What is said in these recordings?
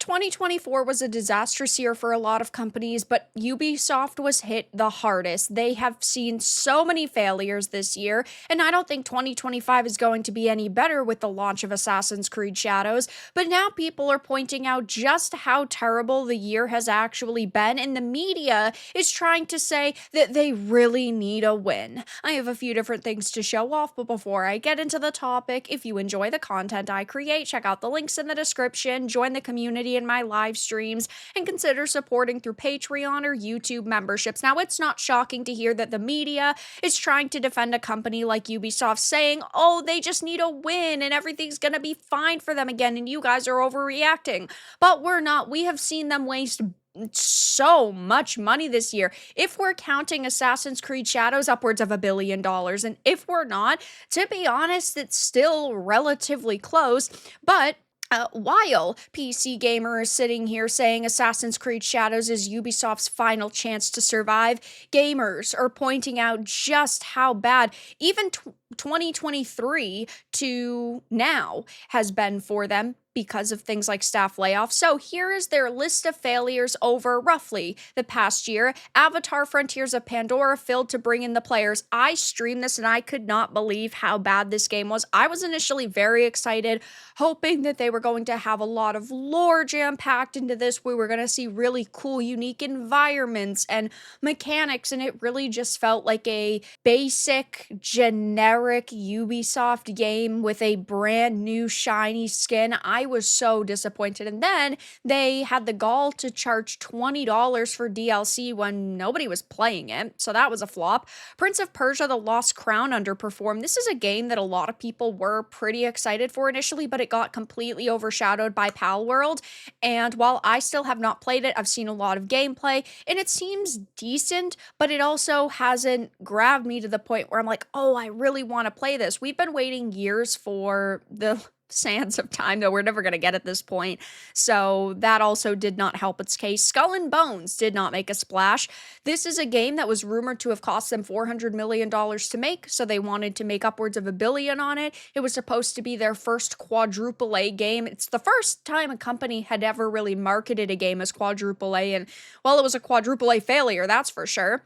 2024 was a disastrous year for a lot of companies, but Ubisoft was hit the hardest. They have seen so many failures this year, and I don't think 2025 is going to be any better with the launch of Assassin's Creed Shadows. But now people are pointing out just how terrible the year has actually been, and the media is trying to say that they really need a win. I have a few different things to show off, but before I get into the topic, if you enjoy the content I create, check out the links in the description, join the community in my live streams, and consider supporting through Patreon or YouTube memberships. Now, it's not shocking to hear that the media is trying to defend a company like Ubisoft, saying, oh, they just need a win and everything's gonna be fine for them again, and you guys are overreacting. But we're not. We have seen them waste so much money this year. If we're counting Assassin's Creed Shadows, upwards of $1 billion. And if we're not, to be honest, it's still relatively close. But while PC Gamer is sitting here saying Assassin's Creed Shadows is Ubisoft's final chance to survive, gamers are pointing out just how bad even 2023 to now has been for them because of things like staff layoffs. So here is their list of failures over roughly the past year. Avatar Frontiers of Pandora failed to bring in the players. I streamed this and I could not believe how bad this game was. I was initially very excited, hoping that they were going to have a lot of lore jam-packed into this. We were going to see really cool, unique environments and mechanics, and it really just felt like a basic, generic Ubisoft game with a brand new shiny skin. I was so disappointed. And then they had the gall to charge $20 for DLC when nobody was playing it. So that was a flop. Prince of Persia: The Lost Crown underperformed. This is a game that a lot of people were pretty excited for initially, but it got completely overshadowed by Pal World. And while I still have not played it, I've seen a lot of gameplay and it seems decent, but it also hasn't grabbed me to the point where I'm like, oh, I really want to play this. We've been waiting years for the sands of time that we're never going to get at this point. So that also did not help its case. Skull and Bones did not make a splash. This is a game that was rumored to have cost them $400 million to make, so they wanted to make upwards of $1 billion on it. It was supposed to be their first quadruple A game. It's the first time a company had ever really marketed a game as quadruple A, and well, it was a quadruple A failure, that's for sure.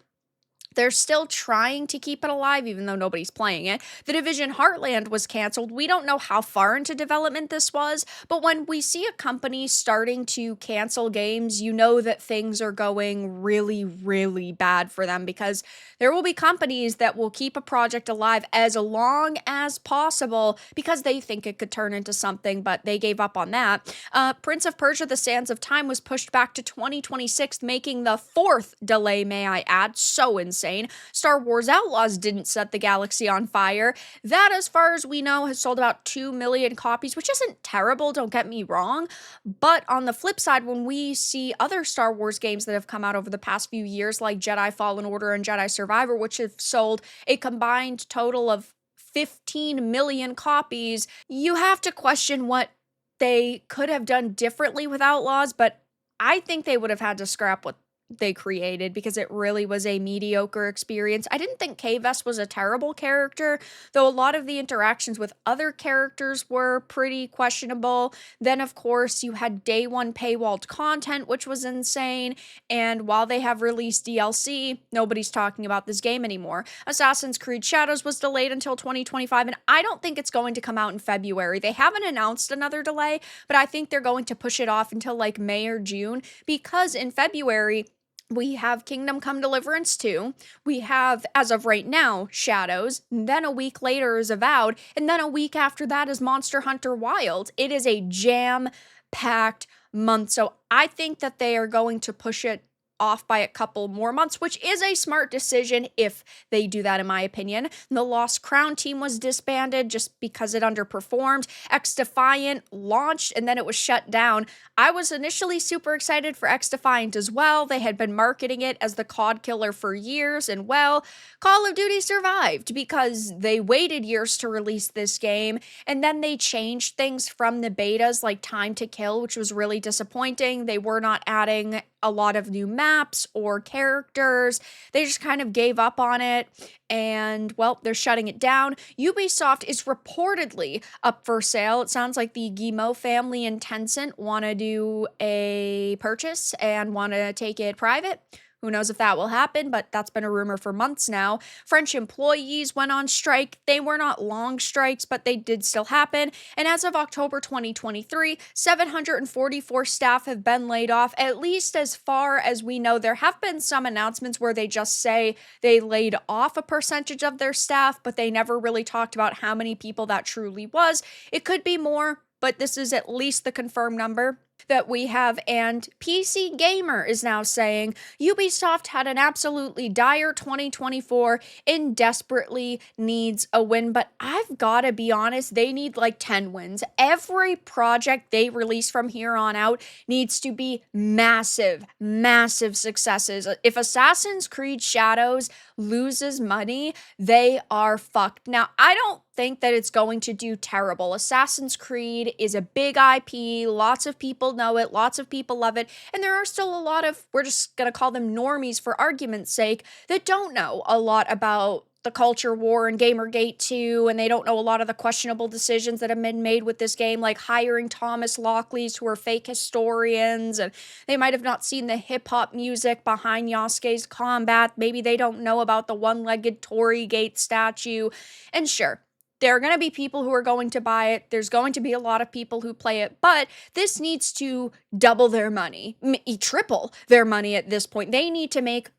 They're still trying to keep it alive, even though nobody's playing it. The Division Heartland was canceled. We don't know how far into development this was, but when we see a company starting to cancel games, you know that things are going really, really bad for them, because there will be companies that will keep a project alive as long as possible because they think it could turn into something, but they gave up on that. Prince of Persia: The Sands of Time was pushed back to 2026, making the fourth delay, may I add. So insane. Star Wars Outlaws didn't set the galaxy on fire. That, as far as we know, has sold about 2 million copies, which isn't terrible, don't get me wrong. But on the flip side, when we see other Star Wars games that have come out over the past few years, like Jedi Fallen Order and Jedi Survivor, which have sold a combined total of 15 million copies, you have to question what they could have done differently with Outlaws, but I think they would have had to scrap what they created because it really was a mediocre experience. I didn't think K-Vest was a terrible character, though a lot of the interactions with other characters were pretty questionable. Then, of course, you had day one paywalled content, which was insane. And while they have released DLC, nobody's talking about this game anymore. Assassin's Creed Shadows was delayed until 2025, and I don't think it's going to come out in February. They haven't announced another delay, but I think they're going to push it off until like May or June, because in February, we have Kingdom Come Deliverance 2, we have, as of right now, Shadows, then a week later is Avowed, and then a week after that is Monster Hunter Wild. It is a jam-packed month, so I think that they are going to push it off by a couple more months, which is a smart decision if they do that, in my opinion. The Lost Crown team was disbanded just because it underperformed. X Defiant launched and then it was shut down. I was initially super excited for X Defiant as well. They had been marketing it as the COD killer for years, and well, Call of Duty survived because they waited years to release this game, and then they changed things from the betas, like time to kill, which was really disappointing. They were not adding a lot of new maps or characters. They just kind of gave up on it, and well, they're shutting it down. Ubisoft is reportedly up for sale. It sounds like the Guillemot family and Tencent want to do a purchase and want to take it private. Who knows if that will happen, but that's been a rumor for months now. French employees went on strike. They were not long strikes, but they did still happen. And as of October 2023, 744 staff have been laid off, at least as far as we know. There have been some announcements where they just say they laid off a percentage of their staff, but they never really talked about how many people that truly was. It could be more, but this is at least the confirmed number that we have. And PC Gamer is now saying Ubisoft had an absolutely dire 2024 and desperately needs a win. But I've got to be honest, they need like 10 wins. Every project they release from here on out needs to be massive, massive successes. If Assassin's Creed Shadows loses money, they are fucked. Now, I don't think that it's going to do terrible. Assassin's Creed is a big IP. Lots of people know it. Lots of people love it. And there are still a lot of, we're just going to call them normies for argument's sake, that don't know a lot about the culture war and Gamergate 2, and they don't know a lot of the questionable decisions that have been made with this game, like hiring Thomas Lockleys, who are fake historians, and they might have not seen the hip-hop music behind Yasuke's combat. Maybe they don't know about the one-legged Torigate statue. And sure, there are going to be people who are going to buy it. There's going to be a lot of people who play it, but this needs to double their money, triple their money at this point. They need to make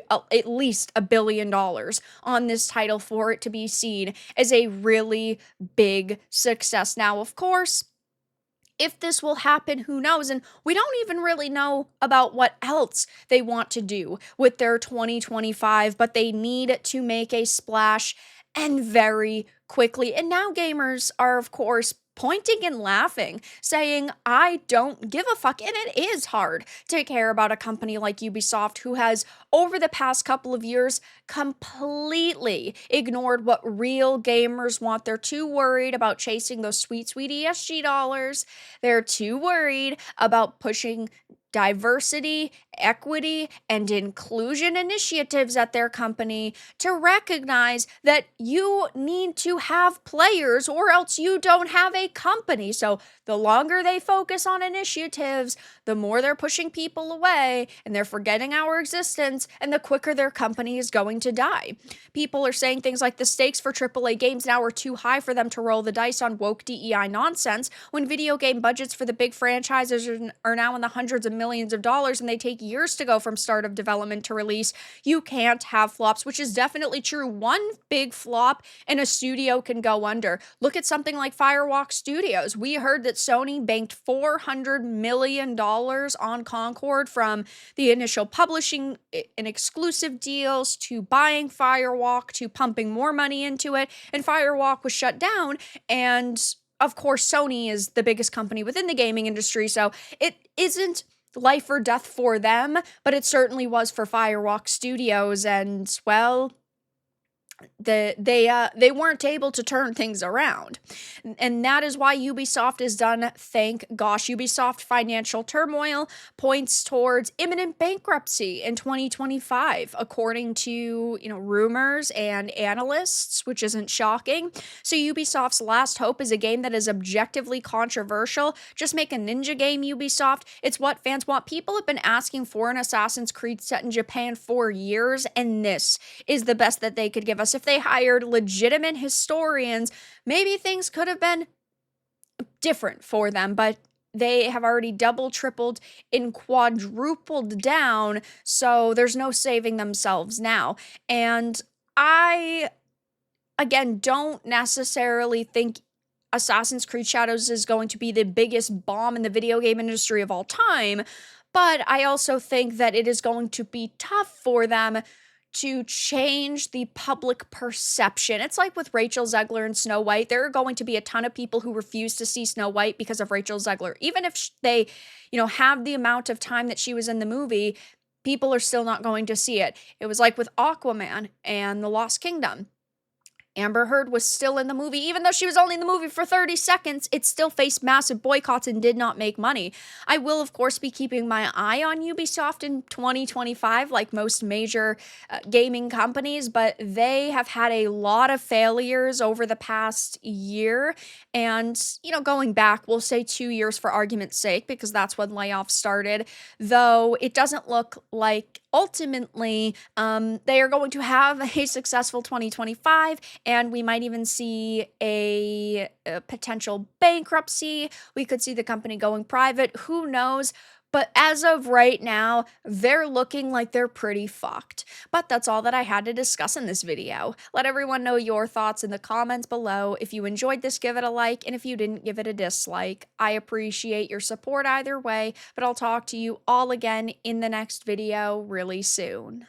at least $1 billion on this title for it to be seen as a really big success. Now, of course, if this will happen, who knows? And we don't even really know about what else they want to do with their 2025, but they need to make a splash, and very quickly. And now gamers are, of course, pointing and laughing, saying, I don't give a fuck. And it is hard to care about a company like Ubisoft, who has, over the past couple of years, completely ignored what real gamers want. They're too worried about chasing those sweet, sweet ESG dollars. They're too worried about pushing diversity, equity, and inclusion initiatives at their company to recognize that you need to have players or else you don't have a company. So the longer they focus on initiatives, the more they're pushing people away and they're forgetting our existence, and the quicker their company is going to die. People are saying things like the stakes for AAA games now are too high for them to roll the dice on woke DEI nonsense when video game budgets for the big franchises are now in the hundreds of millions of dollars and they take years to go from start of development to release. You can't have flops, which is definitely true. One big flop and a studio can go under. Look at something like Firewalk Studios. We heard that Sony banked $400 million on Concord, from the initial publishing and exclusive deals to buying Firewalk to pumping more money into it, and Firewalk was shut down. And of course, Sony is the biggest company within the gaming industry, so it isn't life or death for them, but it certainly was for Firewalk Studios. And well, they weren't able to turn things around, and that is why Ubisoft is done. Thank gosh. Ubisoft financial turmoil points towards imminent bankruptcy in 2025, according to rumors and analysts, which isn't shocking. So Ubisoft's last hope is a game that is objectively controversial. Just make a ninja game, Ubisoft. It's what fans want. People have been asking for an Assassin's Creed set in Japan for years, and this is the best that they could give us. If they hired legitimate historians, maybe things could have been different for them, but they have already double, tripled, and quadrupled down, so there's no saving themselves now. And I, again, don't necessarily think Assassin's Creed Shadows is going to be the biggest bomb in the video game industry of all time, but I also think that it is going to be tough for them to change the public perception. It's like with Rachel Zegler and Snow White. There are going to be a ton of people who refuse to see Snow White because of Rachel Zegler. Even if they, have the amount of time that she was in the movie, people are still not going to see it. It was like with Aquaman and The Lost Kingdom. Amber Heard was still in the movie. Even though she was only in the movie for 30 seconds, it still faced massive boycotts and did not make money. I will, of course, be keeping my eye on Ubisoft in 2025, like most major gaming companies, but they have had a lot of failures over the past year. And, going back, we'll say 2 years for argument's sake, because that's when layoffs started, though it doesn't look like ultimately they are going to have a successful 2025, and we might even see a potential bankruptcy. We could see the company going private. Who knows? But as of right now, they're looking like they're pretty fucked. But that's all that I had to discuss in this video. Let everyone know your thoughts in the comments below. If you enjoyed this, give it a like, and if you didn't, give it a dislike. I appreciate your support either way, but I'll talk to you all again in the next video really soon.